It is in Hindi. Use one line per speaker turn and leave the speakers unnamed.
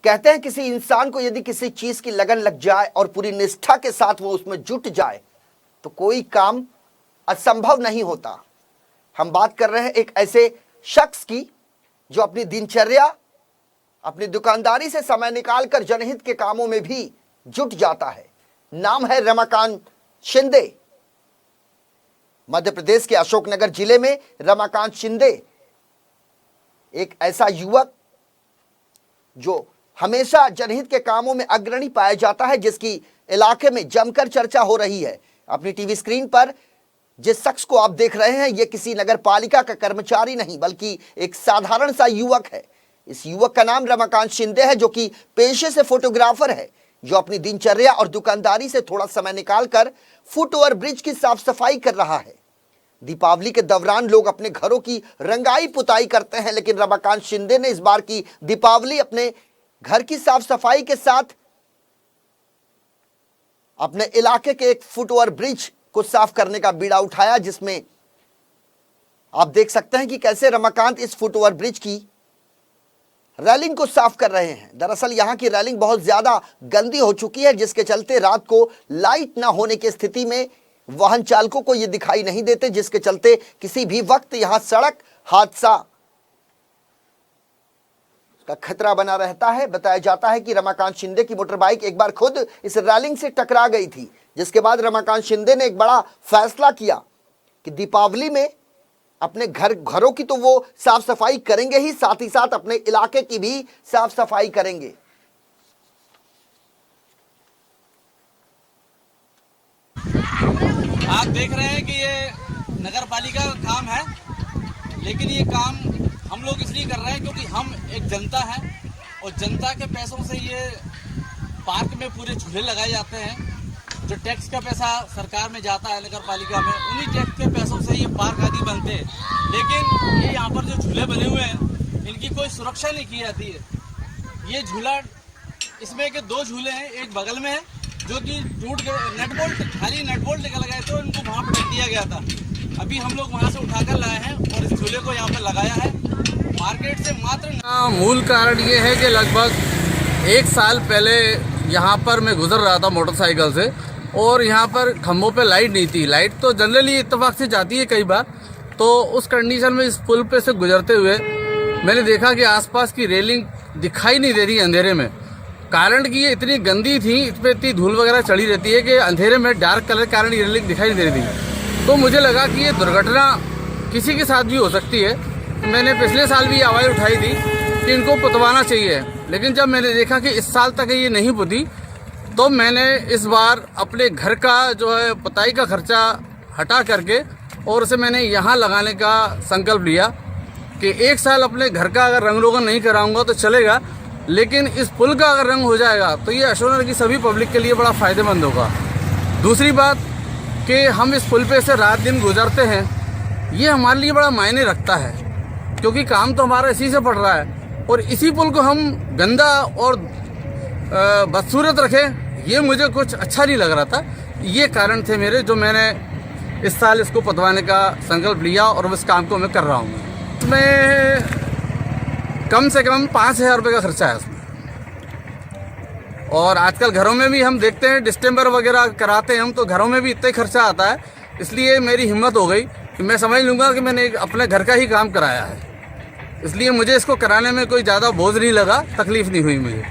कहते हैं किसी इंसान को यदि किसी चीज की लगन लग जाए और पूरी निष्ठा के साथ वो उसमें जुट जाए तो कोई काम असंभव नहीं होता। हम बात कर रहे हैं एक ऐसे शख्स की जो अपनी दिनचर्या, अपनी दुकानदारी से समय निकालकर जनहित के कामों में भी जुट जाता है। नाम है रमाकांत शिंदे। मध्य प्रदेश के अशोकनगर जिले में रमाकांत शिंदे एक ऐसा युवक जो हमेशा जनहित के कामों में अग्रणी पाया जाता है, जिसकी इलाके में जमकर चर्चा हो रही है। अपनी टीवी स्क्रीन पर जिस शख्स को आप देख रहे हैं, यह किसी नगर पालिका का कर्मचारी नहीं बल्कि एक साधारण सा युवक है। इस युवक का नाम रमाकांत शिंदे है, जो कि पेशे से फोटोग्राफर है, जो अपनी दिनचर्या और दुकानदारी से थोड़ा समय निकालकर फुटओवर ब्रिज की साफ सफाई कर रहा है। दीपावली के दौरान लोग अपने घरों की रंगाई पुताई करते हैं, लेकिन रमाकांत शिंदे ने इस बार की दीपावली अपने घर की साफ सफाई के साथ अपने इलाके के एक फुटओवर ब्रिज को साफ करने का बीड़ा उठाया, जिसमें आप देख सकते हैं कि कैसे रमाकांत इस फुटओवर ब्रिज की रेलिंग को साफ कर रहे हैं। दरअसल यहां की रेलिंग बहुत ज्यादा गंदी हो चुकी है, जिसके चलते रात को लाइट ना होने की स्थिति में वाहन चालकों को ये दिखाई नहीं देते, जिसके चलते किसी भी वक्त यहां सड़क हादसा का खतरा बना रहता है। बताया जाता है कि रमाकांत शिंदे की मोटरबाइक एक बार खुद इस रेलिंग से टकरा गई थी, जिसके बाद रमाकांत शिंदे ने एक बड़ा फैसला किया कि दीपावली में अपने घरों की तो वो साफ सफाई करेंगे ही, साथ ही साथ अपने इलाके की भी साफ सफाई करेंगे।
आप देख रहे हैं कि ये नगर पालिका का काम है, लेकिन ये काम हम लोग इसलिए कर रहे हैं क्योंकि हम एक जनता है और जनता के पैसों से ये पार्क में पूरे झूले लगाए जाते हैं। जो टैक्स का पैसा सरकार में जाता है नगर पालिका में, उन्हीं टैक्स के पैसों से ये पार्क आदि बनते हैं। लेकिन ये यहाँ पर जो झूले बने हुए हैं, इनकी कोई सुरक्षा नहीं की जाती है। ये झूला, इसमें के 2 झूले हैं, एक बगल में है जो कि टूट गए, खाली नट बोल्ट निकल गए थे, उनको वहाँ पर रख दिया गया था। अभी हम लोग वहाँ से उठाकर लाए हैं और इस झूले को यहाँ पर लगाया है। मार्केट से मात्र
मूल कारण ये है कि लगभग 1 साल पहले यहाँ पर मैं गुजर रहा था मोटरसाइकिल से, और यहाँ पर खम्भों पे लाइट नहीं थी। लाइट तो जनरली इत्तेफाक से जाती है कई बार, तो उस कंडीशन में इस पुल पे से गुजरते हुए मैंने देखा कि आसपास की रेलिंग दिखाई नहीं दे रही अंधेरे में। कारण कि ये इतनी गंदी थी, इस पर इतनी धूल वगैरह चढ़ी रहती है कि अंधेरे में डार्क कलर के कारण ये रेलिंग दिखाई नहीं दे रही थी। तो मुझे लगा कि ये दुर्घटना किसी के साथ भी हो सकती है। तो मैंने पिछले साल भी आवाज़ उठाई थी कि इनको पुतवाना चाहिए, लेकिन जब मैंने देखा कि इस साल तक ये नहीं पुती, तो मैंने इस बार अपने घर का जो है पुताई का खर्चा हटा करके और उसे मैंने यहाँ लगाने का संकल्प लिया कि 1 साल अपने घर का अगर रंग रोगन नहीं कराऊंगा तो चलेगा, लेकिन इस पुल का अगर रंग हो जाएगा तो ये अशोकनगर की सभी पब्लिक के लिए बड़ा फ़ायदेमंद होगा। दूसरी बात कि हम इस पुल पे से रात दिन गुजरते हैं, ये हमारे लिए बड़ा मायने रखता है, क्योंकि काम तो हमारा इसी से पड़ रहा है, और इसी पुल को हम गंदा और बदसूरत रखें, ये मुझे कुछ अच्छा नहीं लग रहा था। ये कारण थे मेरे, जो मैंने इस साल इसको पतवाने का संकल्प लिया और इस काम को मैं कर रहा हूँ। इसमें कम से कम 5,000 रुपये का खर्चा है इसमें, और आजकल घरों में भी हम देखते हैं डिस्टेम्बर वगैरह कराते हैं हम, तो घरों में भी इतना ही खर्चा आता है। इसलिए मेरी हिम्मत हो गई कि मैं समझ लूँगा कि मैंने अपने घर का ही काम कराया है, इसलिए मुझे इसको कराने में कोई ज़्यादा बोझ नहीं लगा, तकलीफ़ नहीं हुई मुझे।